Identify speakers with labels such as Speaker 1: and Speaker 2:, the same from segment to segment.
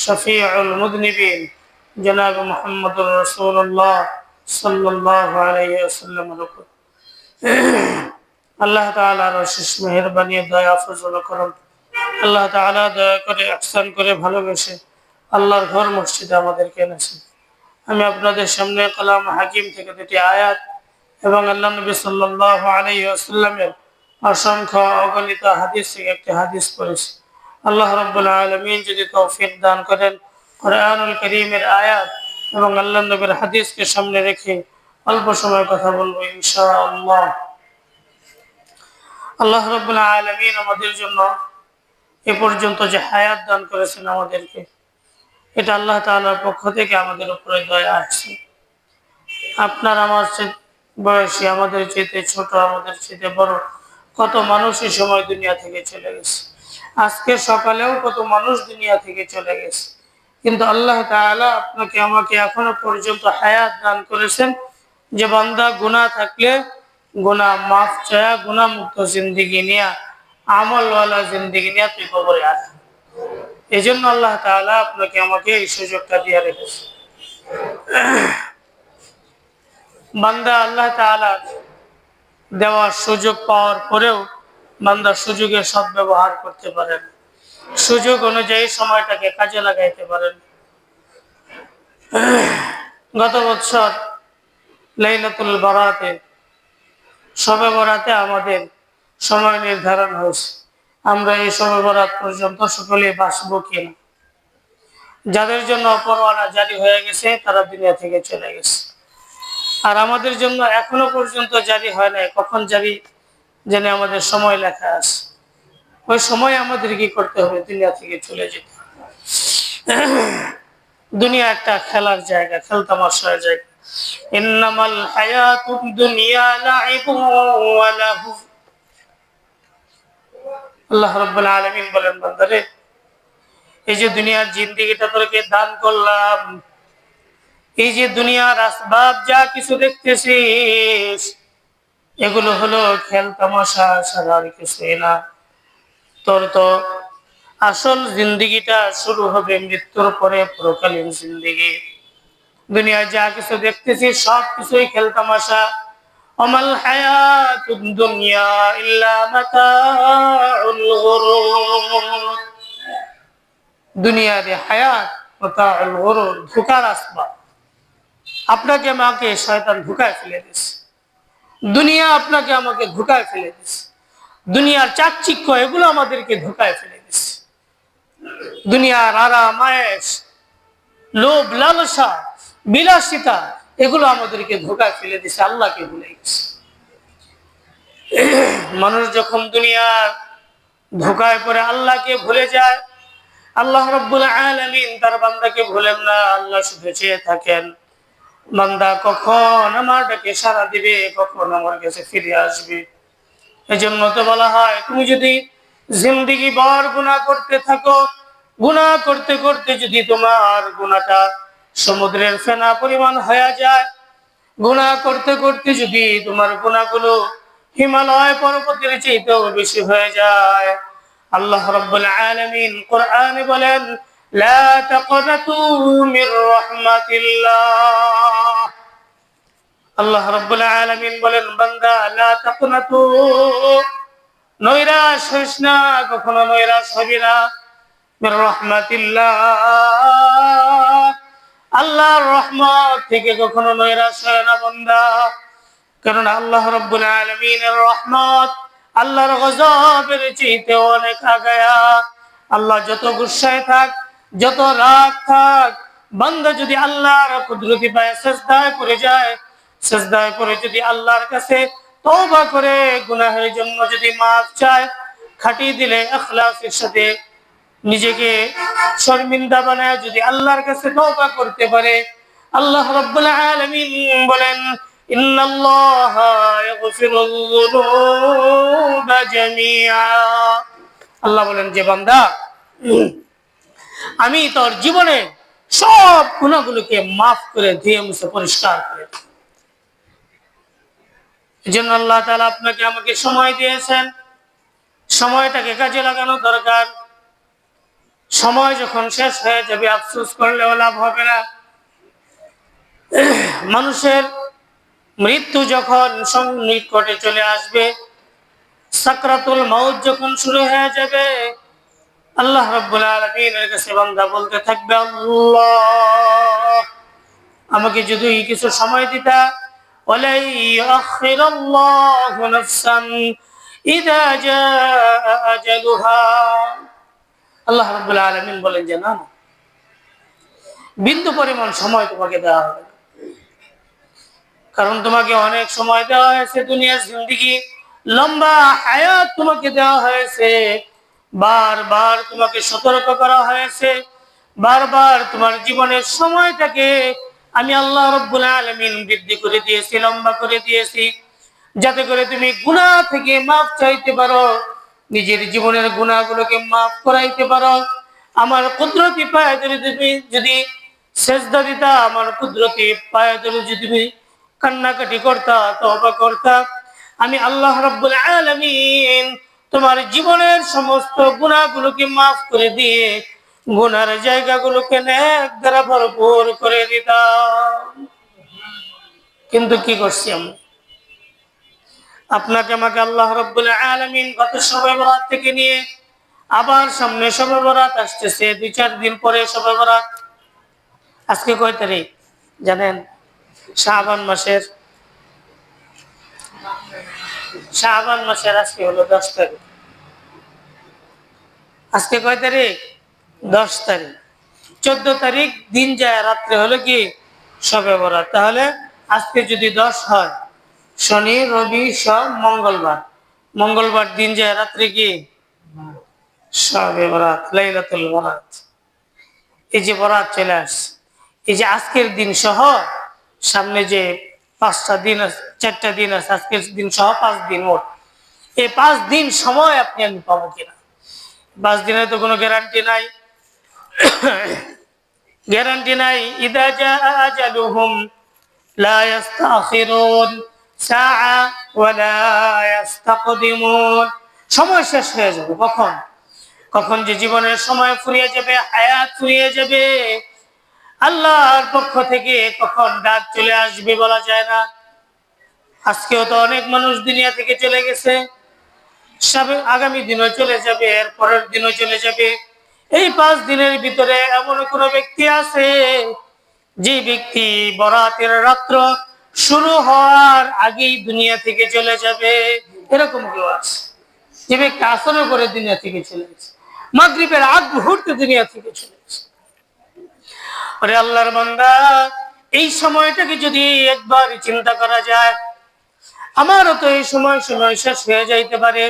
Speaker 1: শফিউল মুযনিবিন জনাব মুহাম্মদুর রাসূলুল্লাহ সাল্লাল্লাহু আলাইহি ওয়াসাল্লামের উপর আল্লাহ তাআলার অশেষ মেহেরবানি দয়া ফজল ও করম। আল্লাহ তাআলা দয়া করে ইহসান করে ভালোবেসে আল্লাহর ঘর মসজিদে আমাদেরকে এনেছেন। আমি আপনাদের সামনে কালাম হাকিম থেকে দুটি আয়াত এবং আল্লাহ নবী সাল্লাল্লাহু আলাইহি ওয়াসাল্লামের অসংখ্য অগণিত হাদিস থেকে একটি হাদিস পড়েছি। আল্লাহ রাব্বুল আলামিন যদি তৌফিক দান করেন, কোরআনুল কারীমের আয়াত এবং আল্লাহ নবীর হাদিসকে সামনে রেখে অল্প সময় কথা বলবো ইনশাআল্লাহ। আল্লাহ রাব্বুল আলামিন আমাদের জন্য এ পর্যন্ত যে হায়াত দান করেছেন আমাদেরকে, এটা আল্লাহ তাআলার পক্ষ থেকে আমাদের উপরে দয়া আছে। আপনার আমার বয়সী, আমাদের চেয়ে ছোট, আমাদের চেয়ে বড় কত মানুষ এই সময় দুনিয়া থেকে চলে গেছে। আজকে সকালেও কত মানুষ দুনিয়া থেকে চলে গেছে, কিন্তু আল্লাহ তাআলা আপনাকে আমাকে এখনো পর্যন্ত হায়াত দান করেছেন যে বান্দা গুনাহ থাকলে গুনাহ মাফ চায়া গুনাহ মুক্ত জিন্দেগি নিয়ে আমলওয়ালা জিন্দেগি নিয়ে তুই কবরে আস। এই জন্য আল্লাহ তাআলা আপনাকে আমাকে এই সুযোগটা দিয়ে রেখেছে। বান্দা আল্লাহ তাআলা দেওয়ার সুযোগ পাওয়ার পরেও বান্দা সুযোগের সদ্ব্যবহার করতে পারেন, সুযোগ অনুযায়ী সময়টাকে কাজে লাগাইতে পারেন। গত বছর লাইলাতুল বারাতে, শবে বরাতে আমাদের সময় নির্ধারণ হয়েছে। আমরা এই শবে বরাত পর্যন্ত সকলে বাঁচবো কিনা। যাদের জন্য পরোয়ানা জারি হয়ে গেছে তারা দুনিয়া থেকে চলে গেছে, আর আমাদের জন্য এখনো পর্যন্ত জারি হয় নাই। কখন জারি জেনে আমাদের সময় লেখা আছে, ওই সময় আমাদের কি করতে হবে? দুনিয়া থেকে চলে যেতে হবে। দুনিয়া একটা খেলার জায়গা, খেলতামাশার জায়গা। ইন্নামাল হায়াতুদ দুনিয়া লাইবুন ওয়া লাহু। আল্লাহ রাব্বুল আলামিন বলেন, বান্দারে এই যে দুনিয়ার জিন্দেগিটা তোকে দান করলাম, এই যে দুনিয়ার আসবাব যা কিছু দেখতেছিস এগুলো হলো খেল তামাশা ছাড়া আর কিছুই না। তোর তো আসল জিন্দেগিটা শুরু হবে মৃত্যুর পরে, পরকালীন জিন্দেগি। দুনিয়ায় যা কিছু দেখতেছিস সব কিছুই খেল তামাশা। আমাল হায়াতুদ দুনিয়া ইল্লা মাতাউল গুরুর। দুনিয়ার হায়াত মাতাউল গুরুর, ধোঁকার আসবাব। আপনাকে আমাকে শয়তান ধোঁকায় ফেলে দিচ্ছে, দুনিয়া আপনাকে আমাকে ধোঁকায় ফেলে দিচ্ছে, দুনিয়ার চাকচিক্য এগুলো আমাদেরকে ধোঁকায় ফেলে দিচ্ছে। দুনিয়ার আরাম আয়েশ, লোভ লালসা, বিলাসিতা এগুলো আমাদেরকে ধোঁকায় ফেলে দিচ্ছে, আল্লাহকে ভুলে গেছে। মানুষ যখন দুনিয়ার ধোঁকায় পড়ে আল্লাহকে ভুলে যায়, আল্লাহ রাব্বুল আলামিন তার বান্দাকে ভুলেন না। আল্লাহ শুধু চেয়ে থাকেন বান্দা কখন আমার ডাকে সাড়া দিবে, কখন আমার কাছে ফিরে আসবে। এজন্য তো বলা হয়, তুমি যদি জিন্দেগি ভর গুনাহ করতে থাকো, গুনাহ করতে করতে যদি তোমার গুনাহটা সমুদ্রের ফেনা পরিমাণ হয়ে যায়, গুনাহ করতে করতে যদি তোমার গুনাহগুলো হিমালয় পর্বতের চেয়েও বেশি হয়ে যায়, আল্লাহ রাব্বুল আলামিন কোরআনে বলেন, লা তাকনাতু মির রাহমাতিল্লাহ। আল্লাহ রাব্বুল আলামিন বলেন, বান্দা লা তাকনাতু, নৈরাশ হইস না, কখনো নৈরাশ হবি না। মির রাহমাতিল্লাহ, আল্লাহর রহমত থেকে কখনো নৈরাশ হয় না বান্দা। কারণ আল্লাহ রাব্বুল আলামিনের রহমত আল্লাহর গজবের চাইতে অনেক আগায়া। আল্লাহ যত গুসায় থাক, যত রাগ থাক, বান্দা যদি আল্লাহর কুদরতি পায় সিজদায় পড়ে যায়, সিজদায় পড়ে যদি আল্লাহর কাছে তওবা করে গুনাহের জন্য যদি মাফ চায়, খাটিয়ে দিলে ইখলাসের সাথে নিজেকে শর্মিন্দা বানায় যদি আল্লাহর কাছে তওবা করতে পারে, আল্লাহ রাব্বুল আলামিন বলেন, ইন্নাল্লাহা ইয়াগফিরুয যুনুবা জামিআ। আল্লাহ বলেন যে বান্দা, আমি তোর জীবনে সব গুনাহগুলোকে মাফ করে ধুয়ে মুছে পরিষ্কার করে দেব। এজন্য আল্লাহ তাআলা আপনাকে আমাকে সময় দিয়েছেন, সময়টাকে কাজে লাগানো দরকার। সময় যখন শেষ হয়ে যাবে আফসোস করলেও লাভ হবে না। মানুষের মৃত্যু যখন নিকটে চলে আসবে, সাকরাতুল মাউত যখন শুরু হয়ে যাবে, আল্লাহ রাব্বুল আলামিনের কাছে বান্দা বলতে থাকবে, আল্লাহ আমাকে যদি কিছু সময় দিতা, ওয়ালাই ইউআখিরুল্লাহু নাফসান ইযা জাআ আজালুহা। আল্লাহ রাব্বুল আলামিন বলেন যে না, বিন্দু পরিমাণ সময় তোমাকে দেওয়া হবে, কারণ তোমাকে অনেক সময় দেওয়া হয়েছে, দুনিয়ার জিন্দেগি লম্বা হায়াত তোমাকে দেওয়া হয়েছে, বারবার তোমাকে সতর্ক করা হয়েছে, বারবার তোমার জীবনের সময়টাকে আমি আল্লাহ রাব্বুল আলামিন বৃদ্ধি করে দিয়েছি, লম্বা করে দিয়েছি, যাতে করে তুমি গুনাহ থেকে মাফ চাইতে পারো, নিজের জীবনের গুনাহগুলোকে মাফ করাইতে পারো। আমার কুদরতি পায়ে ধরে তুমি যদি সেজদা দিতা, আমার কুদরতি পায়ে ধরে যদি তুমি কান্নাকাটি করতা, তওবা করতা, আমি আল্লাহ রাব্বুল আলামিন তোমার জীবনের সমস্ত গুনাহগুলোকে মাফ করে দিয়ে গুনার জায়গাগুলোকে নেক দ্বারা ভরপুর করে দিতাম। কিন্তু কি করছি আমরা? আপনাকে আমাকে আল্লাহ রাব্বুল আলামিন গত শবে বরাত থেকে নিয়ে আবার সামনে শবে বরাত আসতেছে, 2-4 দিন পরে শবে বরাত। আজকে কয় তারিখ জানেন? শাবান মাসের আজকে হলো 10 তারিখ। আজকে কয় তারিখ? 10 তারিখ। 14 তারিখ দিন যায়, রাত্রে হলো কি শবে বরাত। তাহলে আজকে যদি 10 হয়, শনি রবি সোম মঙ্গলবার দিন যায়, রাত্রে কি শবে বরাত, লাইলাতুল বরাত। এই যে বরাত চলে আসছে, এই যে আজকের দিন সহ সামনে যে 5টা দিন আছে, 4টা দিন আছে, আজকের দিন সহ 5 দিন মোট। এই 5 দিন সময় আপনি আমি পাবো কিনা? 5 দিনের তো কোনো গ্যারান্টি নাই, গ্যারান্টি নাই। ইদা জাআ আজালুহুম লা ইস্তাখিরুন সাআ ওয়া লা ইস্তাকদিমুন। সময় শেষ হয়ে যাবে কখন? কখন যে জীবনের সময় ফুরিয়ে যাবে, হায়াত ফুরিয়ে যাবে, আল্লাহর পক্ষ থেকে কখন ডাক চলে আসবে বলা যায় না। আজকেও তো অনেক মানুষ দুনিয়া থেকে চলে গেছে, আগামী দিনও চলে যাবে, এর পরের দিনও চলে যাবে। এই 5 দিনের ভিতরে এমন কোন ব্যক্তি আছে যে ব্যক্তি বরাতের রাত্র শুরু হওয়ার আগেই দুনিয়া থেকে চলে যাবে? এরকম কেউ আছে? যে ব্যক্তি আসরের পরে দুনিয়া থেকে চলে গেছে, মাগরিবের আগ মুহূর্তে দুনিয়া থেকে চলে গেছে। আরে আল্লাহর বান্দা, এই সময়টাকে যদি একবার চিন্তা করা যায়, আমারও তো এই সময় শেষ হয়ে যাইতে পারে,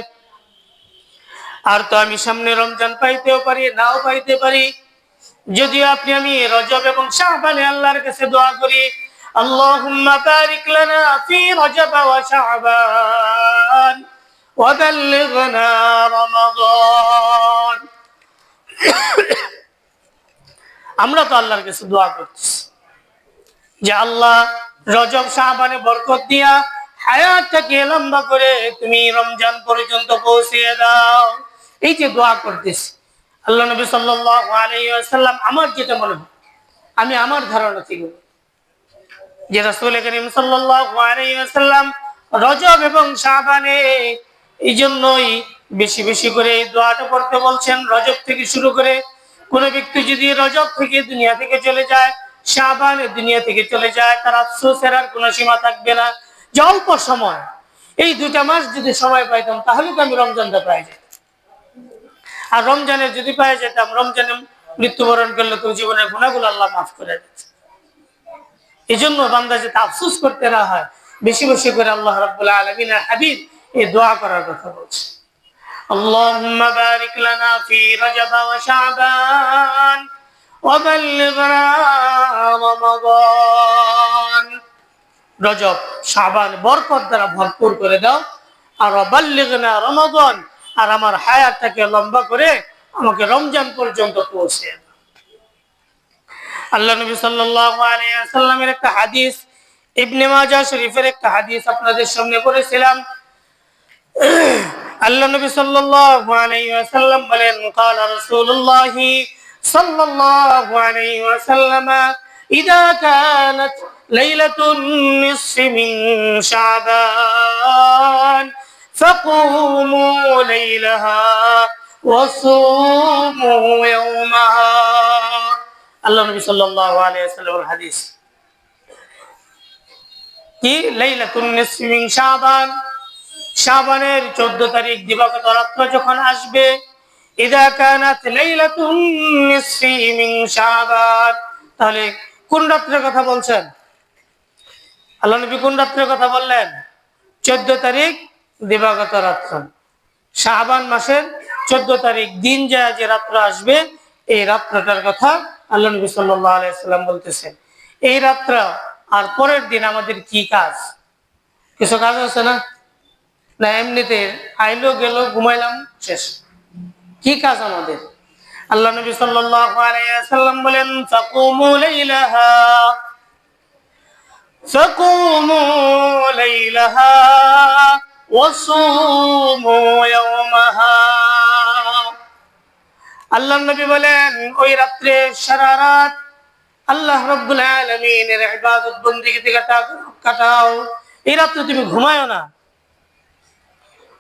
Speaker 1: আর তো আমি সামনে রমজান পাইতেও পারি, নাও পাইতে পারি। যদিও আপনি আমি রজব এবং শাবানে আল্লাহর কাছে দোয়া করি, আল্লাহুম্মা বারিক লানা ফি রজব ওয়া শাবান ওয়া বাল্লিগনা রমাদান। আমরা তো আল্লাহর কাছে দোয়া করছি যে আল্লাহ রজব শাবানে বরকত দিয়া হায়াতটাকে লম্বা করে তুমি রমজান পর্যন্ত পৌঁছিয়ে দাও। এই যে দোয়া করতেছি, আল্লাহ নবী সাল্লাল্লাহু আলাইহি ওয়াসাল্লাম, আমার যেটা মনে হয়, আমি আমার ধারণা থেকে যে রাসূল করিম সাল্লাল্লাহু আলাইহি ওয়াসাল্লাম রজব এবং শাবানে এই জন্যই বেশি বেশি করে এই দোয়াটা পড়তে বলছেন। রজব থেকে শুরু করে কোন ব্যক্তি যদি রজব থেকে দুনিয়া থেকে চলে যায়, শাবানে দুনিয়া থেকে চলে যায়, তার আফসোসের আর কোনো সীমা থাকবে না। যে অল্প সময়, এই 2টা মাস যদি সময় পাইতাম তাহলে তো আমি রমজানটা পাই যেতাম, আর রমজানের যদি পাই যেতাম, রমজানে মৃত্যুবরণ করলে তো জীবনের গুনাহগুলো আল্লাহ মাফ করে দিচ্ছে। এই জন্য বান্দা যাতে আফসোস করতে না হয়, বেশি বেশি করে আল্লাহ রাব্বুল আলামিনের হাবিব এই দোয়া করার কথা বলছে, আল্লাহুম্মা বারিক লানা ফি রজব ওয়া শাবান ওয়া বাল্লিগনা রমাদান। রজব শাবান বরকত দ্বারা ভরপুর করে দাও, আর বাল্লিগনা রমাদান, আর আমার হায়াতটাকে লম্বা করে আমাকে রমজান পর্যন্ত পৌঁছে দাও। আল্লাহ নবী সাল্লাল্লাহু আলাইহি ওয়াসাল্লামের একটা হাদিস, ইবনে মাজাহ শরীফের একটা হাদিস আপনাদের সামনে পড়েছিলাম। আল্লাহ নবী সাল্লাল্লাহু আলাইহি ওয়াসাল্লাম বলেন, قال رسول الله صلى الله عليه وسلم إذا كانت ليلة النصف من شعبان فقوموا ليلها وصوموا يومها। আল্লাহ নবী সাল্লাল্লাহু আলাইহি ওয়াসাল্লামের হাদিস কি, লাইলাতুন নিসফি মিন শাবান, শাবানের 14 তারিখ দিবাগত রাত্র যখন আসবে, ইদা কানাত লাইলাতুন নিসফি মিন শাবান, তাহলে কোন রাত্রের কথা বলছেন? আল্লাহ নবী কোন রাত্রের কথা বললেন? 14 তারিখ দিবাগত রাত্র, শাবান মাসের 14 তারিখ দিন যায় যে রাত্র আসবে, এই রাত্রটার কথা আল্লাহ নবী সাল্লাল্লাহু আলাইহি ওয়াসাল্লাম বলতেছেন। এই রাত্র আর পরের দিন আমাদের কি কাজ? কিছু কাজ আছে না? না এমনিতে আইলো গেল ঘুমাইলাম শেষ? কি কাজ আমাদের? আল্লাহ নবী সাল্লাল্লাহু আলাইহি ওয়াসাল্লাম বলেন, ফাকুমু লাইলাহা, ফাকুমু লাইলাহা ওয়াসুমু ইয়াওমাহা। আল্লাহ নবী বলেন, ওই রাত্রে সারা রাত আল্লাহ রাব্বুল আলামিনের ইবাদত বন্দেগীতে কাটাও। এই রাত্রে তুমি ঘুমায়ো না,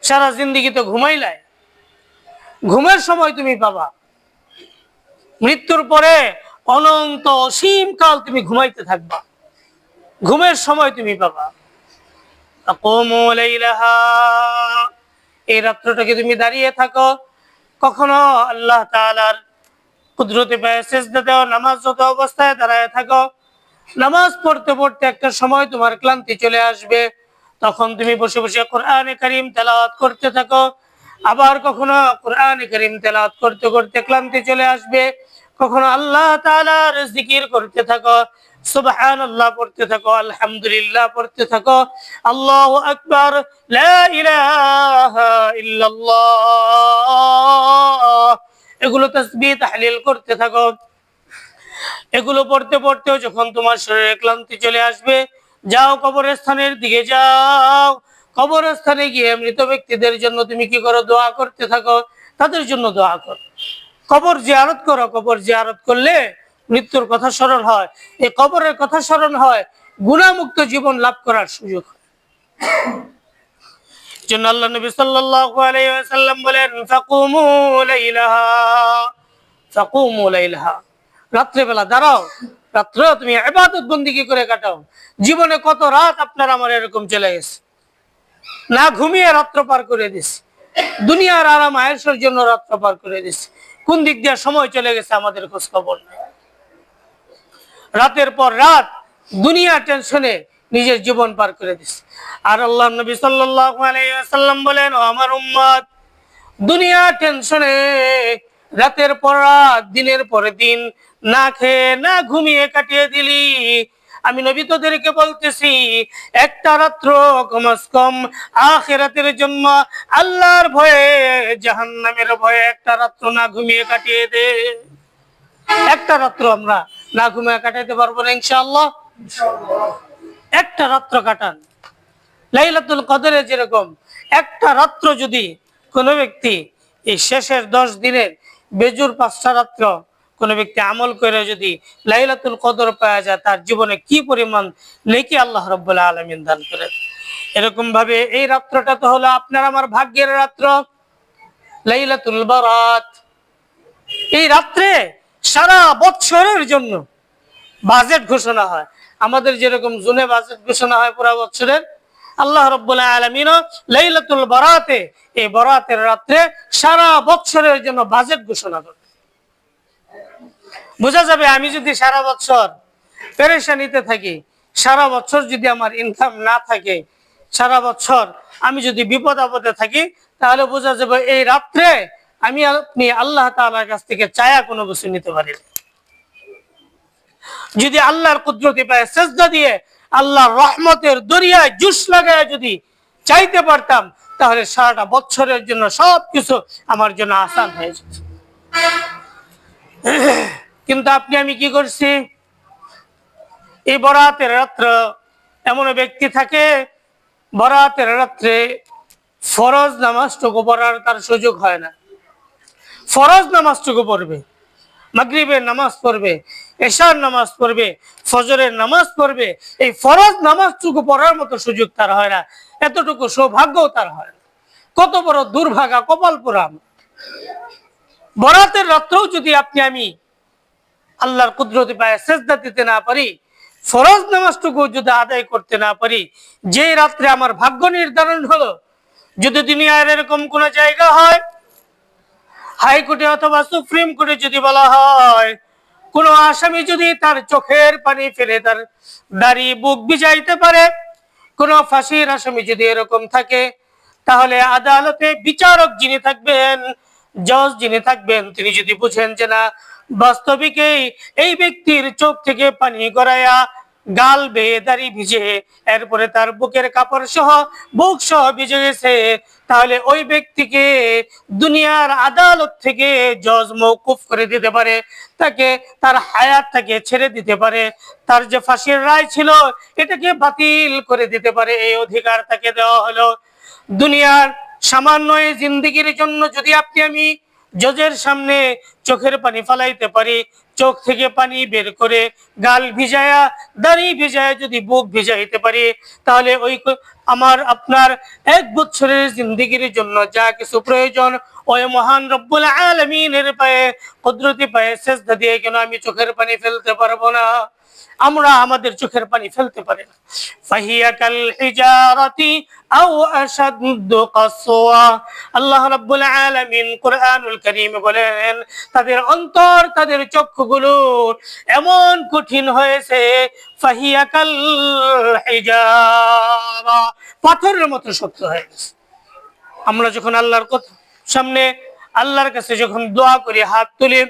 Speaker 1: সারা জিন্দেগি তো ঘুমাইলাই, ঘুমের সময় তুমি পাবা। মৃত্যুর পরে অনন্ত অসীম কাল তুমি ঘুমাইতে থাকবা, ঘুমের সময় তুমি পাবা। তাকুমু লাইলাহা, এই রাত্রটাকে তুমি দাঁড়িয়ে থাকো, কখনো আল্লাহ তাআলার কুদরতে পায়ে সিজদা দাও, নামাজরত অবস্থায় দাঁড়ায় থাকো। নামাজ পড়তে পড়তে একটা সময় তোমার ক্লান্তি চলে আসবে, তখন তুমি বসে বসে কোরআনে কারীম তেলাওয়াত করতে থাকো। আবার কখনো কোরআনে কারীম তেলাওয়াত করতে করতে ক্লান্তি চলে আসবে, কখনো আল্লাহ তাআলার জিকির করতে থাকো, সুবহানাল্লাহ পড়তে থাকো, আলহামদুলিল্লাহ পড়তে থাকো, আল্লাহু আকবার, লা ইলাহা ইল্লাল্লাহ, এগুলো তাসবিহ তাহলিল করতে থাকো। এগুলো পড়তে পড়তেও যখন তোমার শরীরে ক্লান্তি চলে আসবে, যাও কবরস্থানের দিকে যাও, কবরস্থানে গিয়ে মৃত ব্যক্তিদের জন্য তুমি কি করো? দোয়া করতে থাকো, তাদের জন্য দোয়া করো, কবর জিয়ারত করো। কবর জিয়ারত করলে মৃত্যুর কথা স্মরণ হয়, এই কবরের কথা স্মরণ হয়, গুনাহমুক্ত জীবন লাভ করার সুযোগ হয়। জন্য আল্লাহ নবী সাল্লাল্লাহু আলাইহি ওয়াসাল্লাম বলেন, ফাকুমু লাইলাহা, ফাকুমু লাইলাহা, রাত্রে বেলা দাঁড়াও, রাত্রে তুমি ইবাদত বন্দেগী করে কাটাও। জীবনে কত রাত আপনার আমার এরকম চলে গেছে, না ঘুমিয়ে রাত্র পার করে দিছি, দুনিয়ার আরাম আয়েশের জন্য রাত্র পার করে দিছি, কোন দিক দিয়ে সময় চলে গেছে আমাদের খোঁজ খবর নেই। রাতের পর রাত দুনিয়া টেনশনে নিজের জীবন পার করে দিছে। আর আল্লাহ নবী সাল্লাল্লাহু আলাইহি ওয়াসাল্লাম বলেন, ও আমার উম্মত, দুনিয়া টেনশনে রাতের পর রাত দিনের পরে দিন না খেয়ে না ঘুমিয়ে কাটিয়ে দিলি, আমি নবী তোদেরকে বলতেছি, একটা রাত্র কমস কম আখিরাতের জন্য, আল্লাহর ভয়ে, জাহান্নামের ভয়ে একটা রাত্র না ঘুমিয়ে কাটিয়ে দে। একটা রাত্র আমরা না ঘুমিয়ে কাটাইতে পারবো না ইনশাআল্লাহ? একটা রাত্র কাটান। লাইলাতুল কদরে যেরকম একটা রাত্র যদি কোনো ব্যক্তি এই শেষের 10 দিনের বেজুর 5টা রাত্র কোনো ব্যক্তি আমল করে যদি লাইলাতুল কদর পাওয়া যায়, তার জীবনে কি পরিমাণ নেকি আল্লাহ রাব্বুল আলামিন দান করেন। এরকম ভাবে এই রাত্রটা তো হলো আপনার আমার ভাগ্যের রাত্র, লাইলাতুল বারাত। এই রাত্রে সারা বছরের জন্য বাজেট ঘোষণা হয়, আমাদের যেরকম জুনে বাজেট ঘোষণা হয় পুরো বছরের, আল্লাহ রাব্বুল আলামিন লাইলাতুল বারাতে, এই বারাতের রাত্রে সারা বছরের জন্য বাজেট ঘোষণা করে। বোঝা যাবে আমি যদি সারা বছর পেরেশানিতে থাকি, সারা বছর যদি আমার ইনকাম না থাকে, সারা বছর আমি যদি বিপদ আপদে থাকি, তাহলে বোঝা যাবে এই রাত্রে আমি আপনি আল্লাহ তাআলার কাছ থেকে চায়া কোনো কিছু নিতে পারি না। যদি আল্লাহর কুদরতি পায়ে সিজদা দিয়ে আল্লাহর রহমতের দরিয়ায় জুস লাগায় যদি চাইতে পারতাম, তাহলে সারাটা বছরের জন্য সবকিছু আমার জন্য আসান হয়ে যেত। কিন্তু আপনি আমি কি করছি? এই বরাতের রাত্র এমন ব্যক্তি থাকে, বরাতের রাত্রে ফরজ নামাজটুকু পড়ার তার সুযোগ হয় না। ফরজ নামাজটুকু পড়বে, মাগরিবের নামাজ পড়বে, এশার নামাজ পড়বে, ফজরের নামাজ পড়বে, এই ফরজ নামাজটুকু পড়ার মতো সুযোগ তার হয় না, এতটুকু সৌভাগ্যও তার হয় না। কত বড় দুর্ভাগা, কপাল পোড়া। বরাতের রাত্রেও যদি আপনি আমি আল্লাহর কুদরতি পায়ে সেজদা দিতে না পারি, ফরজ নামাজটুকু যদি আদায় করতে না পারি, যে রাত্রে আমার ভাগ্য নির্ধারণ হলো, যদি দুনিয়ার এরকম কোন জায়গা হয়, হাইকোর্টে অথবা সুপ্রিম কোর্টে যদি বলা হয় কোন আসামি যদি তার চোখের পানি ফেলে তার দাড়ি বুক ভিজাইতে পারে, কোন ফাঁসির আসামি যদি এরকম থাকে, তাহলে আদালতে বিচারক যিনি থাকবেন, জজ যিনি থাকবেন, তিনি যদি বুঝেন যে না বাস্তবিকই এই ব্যক্তির চোখ থেকে পানি গড়াইয়া গাল বেয়ে দাড়ি ভিজে এরপরে তার বুকের কাপড় সহ বুক সহ ভিজে গেছে, তাহলে ওই ব্যক্তিকে দুনিয়ার আদালত থেকে জজ মওকুফ করে দিতে পারে, তাকে তার হায়াতটাকে ছেড়ে দিতে পারে, তার যে ফাঁসির রায় ছিল এটাকে বাতিল করে দিতে পারে, এই অধিকার তাকে দেওয়া হলো। দুনিয়ার সামান্য এই জিন্দেগির জন্য যদি আপনি আমি জজের সামনে চোখের পানি ফালাইতে পারি, চোখ থেকে পানি বের করে গাল ভিজায়া দাড়ি ভিজায়া যদি বুক ভিজাইতে পারি, তাহলে ওই আমার আপনার 1 বছরের জিন্দেগির জন্য যা কিছু প্রয়োজন ওই মহান রব্বুল আলামিনের পায়ে কুদরতি পায়ে সেজদা দিয়ে কেন আমি চোখের পানি ফেলতে পারবো না? আমরা আমাদের চোখের পানি ফেলতে পারি না। ফাহিয়া কাল হিজারাতি আও আশাদ্দু কাসওয়া, আল্লাহ রাব্বুল আলামিন কুরআনুল কারীমে বলেন তাদের অন্তর, তাদের চক্ষুগুলো এমন কঠিন হয়েছে, ফাহিয়া কাল হিজারা, পাথরের মতো শক্ত হয়ে গেছে। আমরা যখন আল্লাহর সামনে আল্লাহর কাছে যখন দোয়া করি, হাত তুলি,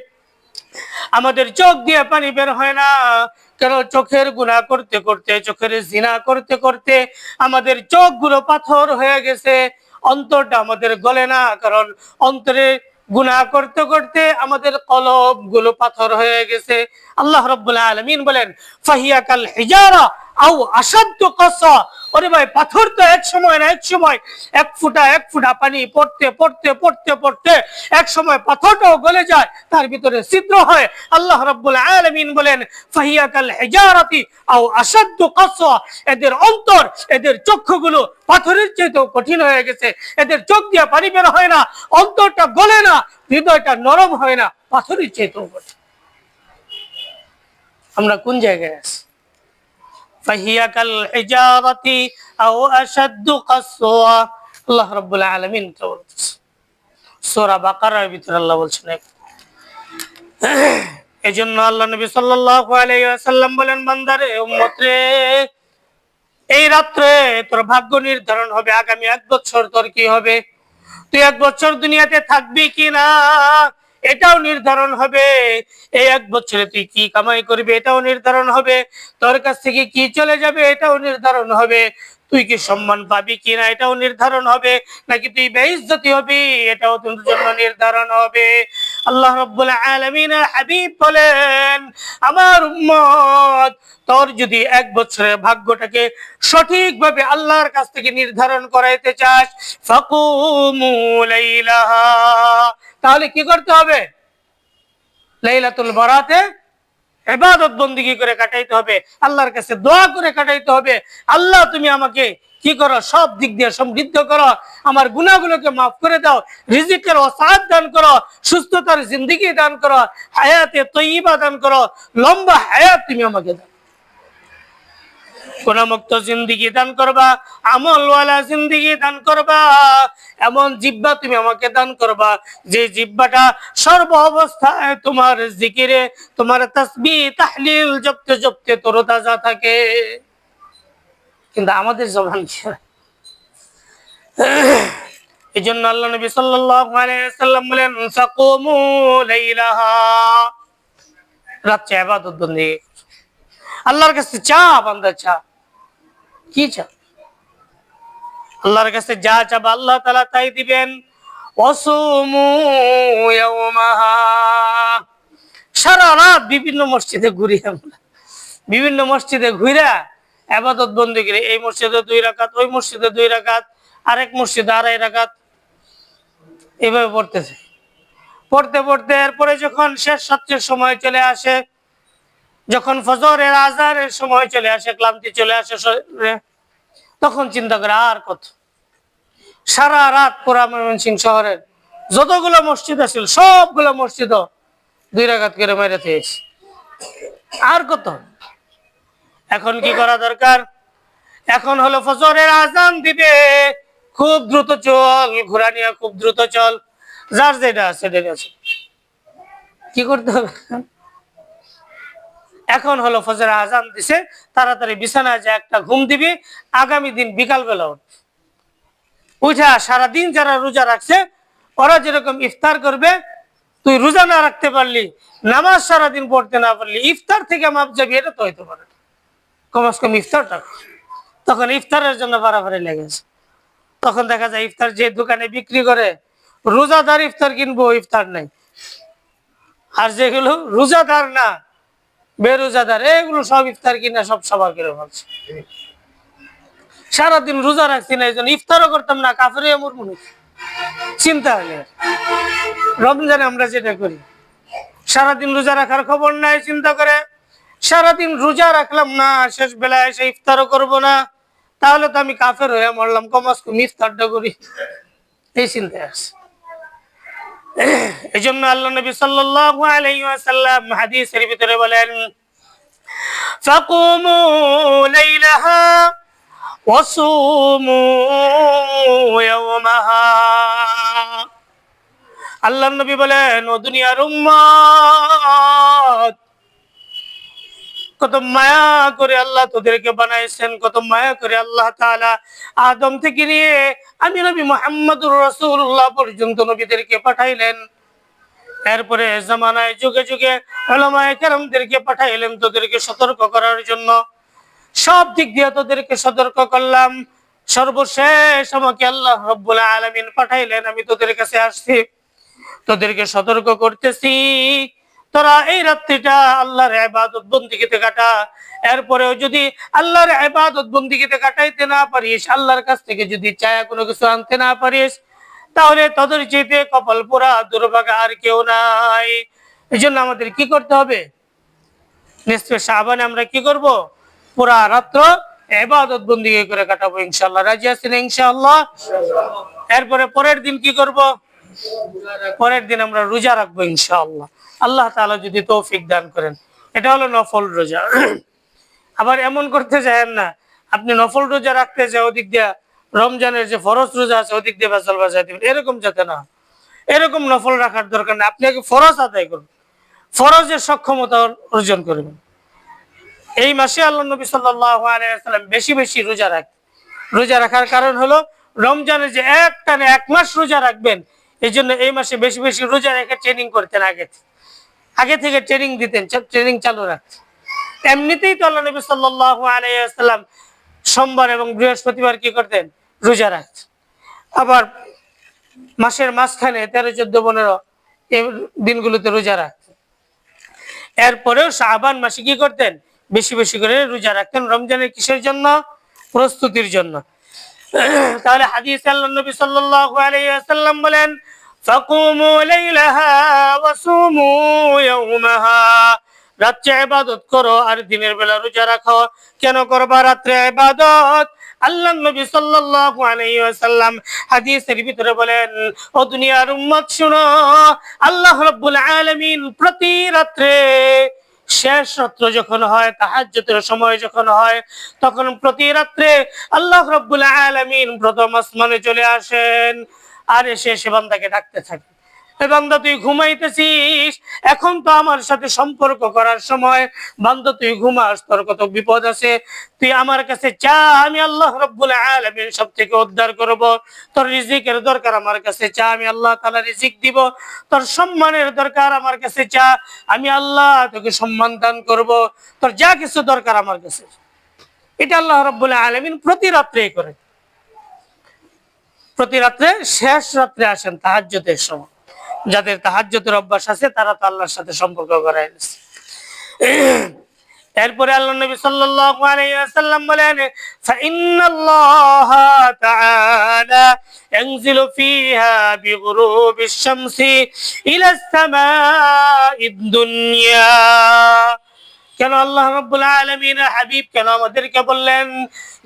Speaker 1: আমাদের চোখ দিয়ে পানি বের হয় না, কেন? চোখের গুনাহ করতে করতে, চোখের জিনা করতে করতে আমাদের চোখগুলো পাথর হয়ে গেছে, অন্তরটা আমাদের গলে না, কারণ অন্তরে গুনাহ করতে করতে আমাদের কলব গুলো পাথর হয়ে গেছে। আল্লাহ রাব্বুল আলামিন বলেন ফাহিয়া কাল হিজারা আও আশাদ্দু কাসা, ওরে ভাই পাথর তো এক সময় না, এক সময় এক ফুটা পানি পড়তে পড়তে পড়তে পড়তে এক সময় পাথরটাও গলে যায়, তার ভিতরে ছিদ্র হয়। আল্লাহ রাব্বুল আলামিন বলেন ফাহিয়া কাল হিজারাতি আও আশাদ্দু কাসা, এদের অন্তর, এদের চক্ষুগুলো পাথরের চাইতেও কঠিন হয়ে গেছে, এদের চোখ দিয়ে পানি বের হয় না, অন্তরটা গলে না, হৃদয়টা নরম হয় না, পাথরের চাইতেও কঠিন। আমরা কোন জায়গায় আছি? ফাহিয়া কাল হিজারাতি আও আশাদ্দু কাসওয়া, আল্লাহ রাব্বুল আলামিন বলতেছে সূরা বাকারার ভিতরে আল্লাহ বলছেন। এজন্য আল্লাহ নবী সাল্লাল্লাহু আলাইহি ওয়াসাল্লাম বলেন বান্দারে, উম্মত রে, এই রাত্রে তোর ভাগ্য নির্ধারণ হবে আগামী 1 বছর তোর কি হবে, তুই 1 বছর দুনিয়াতে থাকবি কিনা এটাও নির্ধারণ হবে, এই 1 বছরে তুই কি কামাই করবি এটাও নির্ধারণ হবে, তোর কাছ থেকে কি চলে যাবে এটাও নির্ধারণ হবে, তুই কি সম্মান পাবি কিনা এটাও নির্ধারণ হবে, নাকি তুই বেইজ্জতি হবি এটাও তোর জন্য নির্ধারণ হবে। আল্লাহ রাব্বুল আলামিনের হাবিব বলেন আমার উম্মত, তোর যদি 1 বছরের ভাগ্যটাকে সঠিকভাবে আল্লাহর কাছ থেকে নির্ধারণ করাইতে চাস, ফাকুমু লাইলাহা, তাহলে কি করতে হবে? লাইলাতুল বারাতে ইবাদত বন্দেগী করে কাটাইতে হবে, আল্লাহর কাছে দোয়া করে কাটাইতে হবে। আল্লাহ তুমি আমাকে কি করো, সব দিক দিয়ে সমৃদ্ধ করো, আমার গুনাহগুলোকে মাফ করে দাও, রিজিকের ওয়াসাআত দান করো, সুস্থতার জিন্দেগি দান করো, হায়াতে তয়্যিবা দান করো, লম্বা হায়াত তুমি আমাকে দাও, গুনাহমুক্ত জিন্দেগি দান করবা, আমলওয়ালা জিন্দেগি দান করবা, এমন জিহ্বা তুমি আমাকে দান করবা যে জিহ্বাটা সর্ব অবস্থায় তোমার জিকিরে, তোমার তাসবিহ তাহলিল জপতে জপতে তরতাজা থাকে। কিন্তু আমাদের জবান কি? এজন্য আল্লাহ নবী সাল্লাল্লাহু আলাইহি ওয়াসাল্লাম বলেন ফাকুমু লাইলাহা, রাতে ইবাদত বন্দেগী আল্লাহর কাছে চা, বান্দা চা, কি চা? আল্লাহর কাছে যা চাবা আল্লাহ তাআলা তাই দিবেন। ওয়াসুমু ইয়াওমাহা, সারা রাত বিভিন্ন মসজিদে ঘুরি, আমরা বিভিন্ন মসজিদে ঘুরা ইবাদত বন্দেগী, এই মসজিদে 2 রাকাত, ওই মসজিদে 2 রাকাত, আরেক মসজিদে 2.5 রাকাত, এভাবে পড়তেছে। পড়তে পড়তে এরপরে যখন শেষ রাত্রের সময় চলে আসে, যখন ফজরের আজানের সময় চলে আসে, ক্লান্তি চলে আসে শরীরে, তখন চিন্তা করে আর কত। সারা রাত পুরা ময়মনসিংহ শহরের যতগুলো মসজিদ আছিল সবগুলো মসজিদ 2 রাকাত করে মেরে দিয়েছে, আর কত। এখন কি করা দরকার? এখন হলো ফজরের আজান দিবে, খুব দ্রুত চল, ঘোড়া নিয়ে খুব দ্রুত চল, যার যেটা আছে সেটা আছে, কি করতে হবে? এখন হলো ফজরের আজান দিছে, তাড়াতাড়ি বিছানায় যে একটা ঘুম দিবি, আগামী দিন বিকাল বেলা উঠা সারাদিন যারা রোজা রাখছে ওরা যেরকম ইফতার করবে, তুই রোজা না রাখতে পারলি, নামাজ সারাদিন পড়তে না পারলি, ইফতার থেকে মাপ যাবি, এটা তো হইতে পারে। কমস কম ইফতারটা, তখন ইফতারের জন্য বাড়াবাড়ি লেগেছে। তখন দেখা যায় ইফতার যে দোকানে বিক্রি করে, রোজাদার ইফতার কিনবো, ইফতার নাই। আর যেগুলো রোজাদার না, বেরোজাদার, এগুলো সব ইফতার কিনা সব সবার করে বলছে। সারাদিন রোজা রাখছি না, এই জন্য ইফতারও করতাম না, কাফেরে এমন মনে চিন্তা হলে। রমজানে আমরা যেটা করি, সারাদিন রোজা রাখার খবর নাই, চিন্তা করে সারাদিন রোজা রাখলাম না, শেষ বেলায় এসে ইফতারও করব না, তাহলে তো আমি কাফের হয়ে মরলাম, কমাস কম ইফতারটা করি, এই চিন্তায় আছে। এই জন্য আল্লাহ নবী সাল্লাল্লাহু আলাইহি ওয়াসাল্লাম হাদিসের ভিতরে বলেন, ফাকুমু লাইলাহা ওয়াসুমু ইয়াওমাহা। আল্লাহ নবী বলেন, ও দুনিয়ার উম্মত, কত মায়া করে আল্লাহ তোদেরকে বানাইছেন, কত মায়া করে আল্লাহ তাআলা আদম থেকে নিয়ে আমি নবী মুহাম্মদুর রাসূলুল্লাহ পর্যন্ত নবীদেরকে পাঠাইলেন। এরপরে জামানায় যুগে যুগে উলামায়ে কেরামদেরকে পাঠাইলেন তোদেরকে সতর্ক করার জন্য। সব দিক দিয়ে তোদেরকে সতর্ক করলাম, সর্বশেষ আমাকে আল্লাহ রাব্বুল আলামিন পাঠাইলেন, আমি তোদের কাছে আসছি, তোদেরকে সতর্ক করতেছি, তোরা এই রাত্রিটা আল্লাহর ইবাদত বন্দেগীতে কাটা। এরপরেও যদি আল্লাহর ইবাদত বন্দেগীতে কাটাইতে না পারিস, আল্লাহর কাছ থেকে যদি চায়া কোনো কিছু আনতে না পারিস, তাহলে তোদের চেয়ে কপাল পোড়া দুর্ভাগা আর কেউ নাই। এই জন্য আমাদের কি করতে হবে? নিসফে শাবানে আমরা কি করব? পুরা রাত্র ইবাদত বন্দেগী করে কাটাবো ইনশাআল্লাহ। রাজি আছেন ইনশাআল্লাহ? এরপরে পরের দিন কি করব? পরের দিন আমরা রোজা রাখবো ইনশাআল্লাহ, আল্লাহ তাআলা যদি তৌফিক দান করেন। এটা হলো নফল রোজা। আবার এমন করতে যায়েন না, আপনি নফল রোজা রাখতে যায় ওদিক দিয়ে রমজানের যে ফরজ রোজা আছে ওদিক দিয়ে বাজাল বাজাই দিবেন, এরকম যাতে না। এরকম নফল রাখার দরকার নেই, আপনি আগে ফরজ আদায় করুন, ফরজের সক্ষমতা অর্জন করবেন। এই মাসে আল্লাহ নবী সাল্লাল্লাহু আলাইহি ওয়াসাল্লাম বেশি বেশি রোজা রাখেন। রোজা রাখার কারণ হলো রমজানে যে একটানে 1 মাস রোজা রাখবেন, এই জন্য এই মাসে বেশি বেশি রোজা রেখে ট্রেনিং করতেন, আগে থেকে ট্রেনিং দিতেন, ট্রেনিং চালু রাখতেন। এমনিতেই তো আল্লাহ নবী সাল্লাল্লাহু আলাইহি ওয়াসাল্লাম সোমবার এবং বৃহস্পতিবার কি করতেন? রোজা রাখতেন। আবার মাসের মাঝখানে 13, 14, 15 এই দিনগুলোতে রোজা রাখতেন। এরপরেও শাবান মাসে কি করতেন? বেশি বেশি করে রোজা রাখতেন। রমজানের কিসের জন্য? প্রস্তুতির জন্য। তাহলে হাদিসে আল্লাহ নবী সাল্লাল্লাহু আলাইহি ওয়াসাল্লাম বলেন, ফাকুমু লাইলাহা ওয়াসুমু ইয়াওমাহা। রাত্রে ইবাদত করো আর দিনের বেলা রোজা রাখো। কেন করবা রাত্রে ইবাদত? আল্লাহ নবী সাল্লাল্লাহু আলাইহি ওয়াসাল্লাম হাদিসের ভিতরে বলেন, ও দুনিয়ার উম্মত শুনো, আল্লাহ রাব্বুল আলামিন প্রতি রাত্রে শেষ রাত্র যখন হয়, তাহাজ্জুদের সময় যখন হয়, তখন প্রতি রাত্রে আল্লাহ রাব্বুল আলামিন প্রথম আসমানে চলে আসেন আর এসে সে বান্দাকে ডাকতে থাকেন, এ বান্দা তুই ঘুমাইতেছিস, এখন তো আমার সাথে সম্পর্ক করার সময়, বান্দা তুই ঘুমাস, তোর কত বিপদ আছে, তুই আমার কাছে চা, আমি আল্লাহ রাব্বুল আলামিন সব থেকে উদ্ধার করব। তোর রিজিকের দরকার আমার কাছে চা, আমি আল্লাহ তাআলা রিজিক দিব। তোর সম্মানের দরকার আমার কাছে চা, আমি আল্লাহ তোকে সম্মান দান করব। তোর যা কিছু দরকার আমার কাছে। এটা আল্লাহ রাব্বুল আলামিন প্রতি রাত্রে করে, প্রতি রাত্রে শেষ রাত্রে আসেন তাহাজ্জুদের সময়। যাদের তাহাজ্জুদের অভ্যাস আছে তারা তো আল্লাহর সাথে সম্পর্ক করায় নিছে। এরপরে আল্লাহ নবী সাল্লাল্লাহু আলাইহি ওয়াসাল্লাম বলেন, ফাইন্নাল্লাহা তাআলা ইয়ানজিলু ফিহা বিগুরুবিশ শামসি ইলাস সামাঈদ দুনিয়া। কেন আল্লাহ রাব্বুল আলামিন হাবিব কেন আমাদেরকে বললেন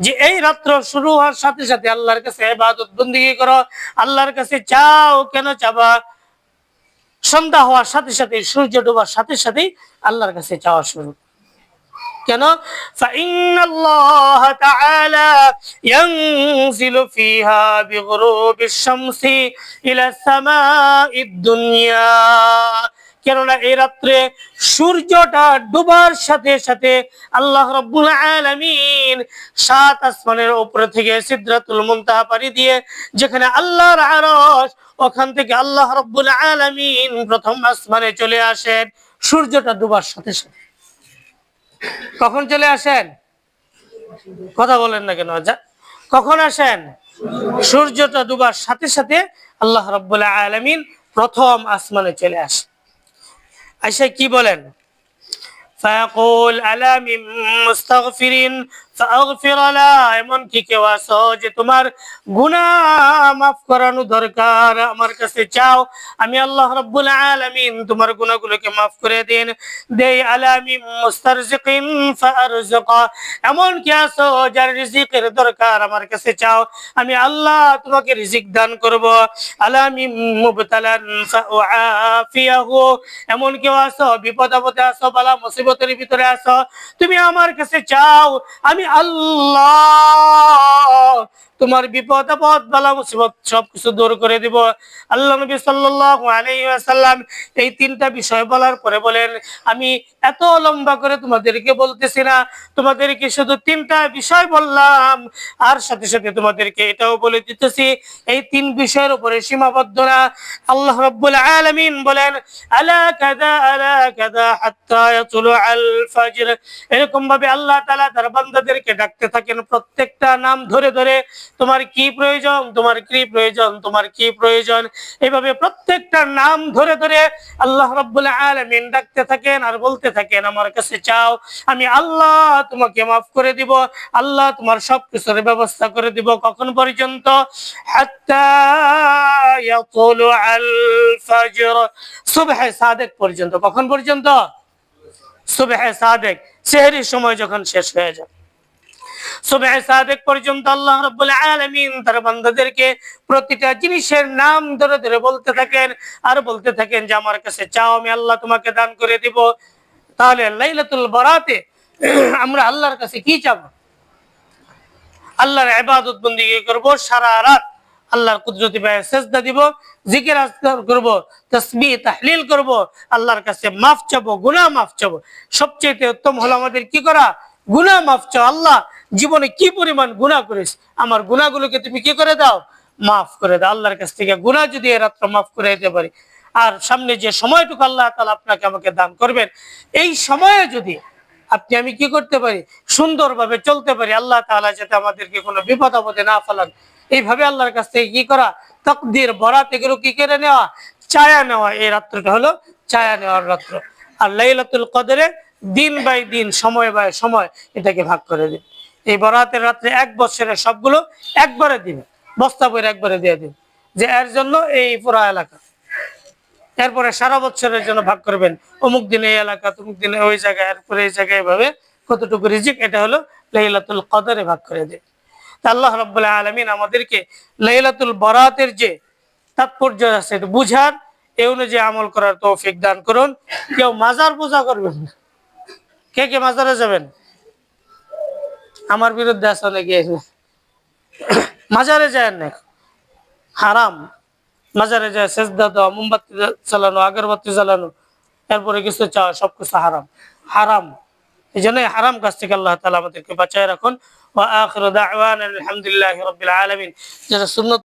Speaker 1: যে এই রাত্র শুরু হওয়ার সাথে সাথে আল্লাহর কাছে ইবাদত বندگی করো, আল্লাহর কাছে চাও? কেন চাবা? সন্ধ্যা হওয়ার সাথে সাথে, সূর্য ডোবার সাথে সাথেই আল্লাহর কাছে চাওয়া শুরু। কেন? ফাইন্নাল্লাহা তাআলা ইয়ানজিলু ফিহা বিগুরুবিশ শামসি ইলাস সামাঈদ দুনিয়া। কেননা এই রাত্রে সূর্যটা ডুবার সাথে সাথে আল্লাহ রাব্বুল আলামিন ৭ আসমানের উপরে থেকে সিদরাতুল মুনতাহা পাড়ি দিয়ে যেখানে আল্লাহর আরশ, ওখান থেকে আল্লাহ রাব্বুল আলামিন প্রথম আসমানে চলে আসেন সূর্যটা ডুবার সাথে সাথে। কখন চলে আসেন? কথা বলেন না কেন? কখন আসেন? সূর্যটা ডুবার সাথে সাথে আল্লাহ রাব্বুল আলামিন প্রথম আসমানে চলে আসেন। আয়েশা কি বলেন? ফায়াকুল আলা মিন মুস্তাগফিরিন ফাগফির লা। এমন কি কেউ আছো যে তোমার গুনাহ মাফ করানো দরকার, আমার কাছে চাও, আমি আল্লাহ রাব্বুল আলামিন তোমার গুনাহগুলোকে মাফ করে দেন দেই। আলা মিন মুস্তারজিকিন ফারযুকা। এমন কি আছো যার রিজিকের দরকার, আমার কাছে চাও, আমি আল্লাহ তোমাকে রিজিক দান করব। আলা মিন মুবতালান ফাউআফিয়াহু। এমন কেউ আছো বিপদ আপদে আছো, বালা মুসিবতের ভিতরে আছো, তুমি আমার কাছে চাও, আমি আল্লাহ তোমার বিপদ আপদ বালা মুসিবত সবকিছু দূর করে দিব। আল্লাহ নবী সাল্লাল্লাহু আলাইহি ওয়াসাল্লাম এই তিনটা বিষয় বলার পরে বলেন, আমি এত লম্বা করে তোমাদেরকে বলতেছি না, তোমাদেরকে শুধু তিনটা বিষয় বললাম, আর সাথে সাথে তোমাদেরকে এটাও বলে দিতেছি এই তিন বিষয়ের উপরে সীমাবদ্ধ না। আল্লাহ রাব্বুল আলামিন বলেন, আলা কাযা হাত্তা ইয়াতুলু আল ফাজর। এরকম ভাবে আল্লাহ তাআলা তার বান্দাদেরকে ডাকতে থাকেন প্রত্যেকটা নাম ধরে ধরে, তোমার কি প্রয়োজন, তোমার কি প্রয়োজন, তোমার কি প্রয়োজন, এইভাবে প্রত্যেকটা নাম ধরে ধরে আল্লাহ রাব্বুল আলামিন ডাকতে থাকেন আর বলতে থাকেন, আমার কাছে চাও, আমি আল্লাহ তোমাকে মাফ করে দিব, আল্লাহ তোমার সবকিছুর ব্যবস্থা করে দিব। কখন পর্যন্ত? হাত্তা ইয়াতুলু আল ফাজর, সুবহে সাদেক পর্যন্ত। কখন পর্যন্ত? সুবহে সাদেক, সেহরির সময় যখন শেষ হয়ে যায়, সুবহে সাদেক পর্যন্ত আল্লাহ রাব্বুল আলামিন তার বান্দাদেরকে প্রতিটা জিনিসের নাম ধরে ধরে বলতে থাকেন আর বলতে থাকেন যে আমার কাছে চাও, আমি আল্লাহ তোমাকে দান করে দিব। তাহলে লাইলাতুল বরাতে আমরা আল্লাহর কাছে কি চাবো? আল্লাহর ইবাদত বندگی করব, সারা রাত আল্লাহর কুদরতি পায়ে সিজদা দিব, জিকির আজকার করব, তাসবিহ তাহলিল করব, আল্লাহর কাছে মাফ চাবো, গুনাহ মাফ চাবো। সবচেয়ে উত্তম হলো আমাদের কি করা? গুনাহ মাফ চাও। আল্লাহ জীবনে কি পরিমাণ গুনাহ করেছি, আমার গুনাহগুলোকে তুমি কি করে দাও? মাফ করে দাও। আল্লাহর কাছ থেকে গুনাহ যদি এই রাত্রে মাফ করে দিতে পারি, আর সামনে যে সময়টুকু আল্লাহ তাআলা আপনাকে আমাকে দান করবেন, এই সময়ে যদি আপনি আমি কি করতে পারি? সুন্দরভাবে চলতে পারি, আল্লাহ তাআলা যাতে আমাদেরকে কোনো বিপদ আপদে না ফেলান, এইভাবে আল্লাহর কাছ থেকে কি করা? তাকদীর বরাত এগুলো কি করে নেওয়া? চায়া নেওয়া। এই রাত্রটা হলো চায়া নেওয়ার রাত্র। আর লাইলাতুল কদরে দিন বাই দিন, সময় বাই সময় এটাকে ভাগ করে দিন। এই বরাতের রাত্রে এক বছরের সবগুলো একবারে দিন, বস্তা করে একবারে দিয়ে দিন, যে এর জন্য এই পুরা এলাকা। এরপরে সারা বছরের জন্য ভাগ করবেন, অমুক দিনে এই এলাকা, তমুক দিনে ওই জায়গায়, এরপরে এই জায়গায়, এভাবে কতটুকু রিজিক, এটা হলো লাইলাতুল কদরে ভাগ করে দিন। আল্লাহ রাব্বুল আলামিন আমাদেরকে লাইলাতুল বরাতের যে তাৎপর্য আছে বুঝার, এই অনুযায়ী আমল করার তৌফিক দান করুন। কেউ মাজার পূজা করবেন না। কে কে মাজারে যাবেন? আমার বিরুদ্ধে আছে নাকি? মাজারে যায় না, হারাম। মাজারে যায় সেজদা দেওয়া, মোমবাতি জ্বালানো, আগরবাতি জ্বালানো, এরপরে কিছু চাওয়া, সবকিছু হারাম, হারাম। এই জন্য হারাম কাজ থেকে আল্লাহ তাআলা আমাদেরকে বাঁচায় রাখুন। ওয়া আখিরু দাওয়ানা আলহামদুলিল্লাহি রাব্বিল আলামিন। যারা সুন্নাত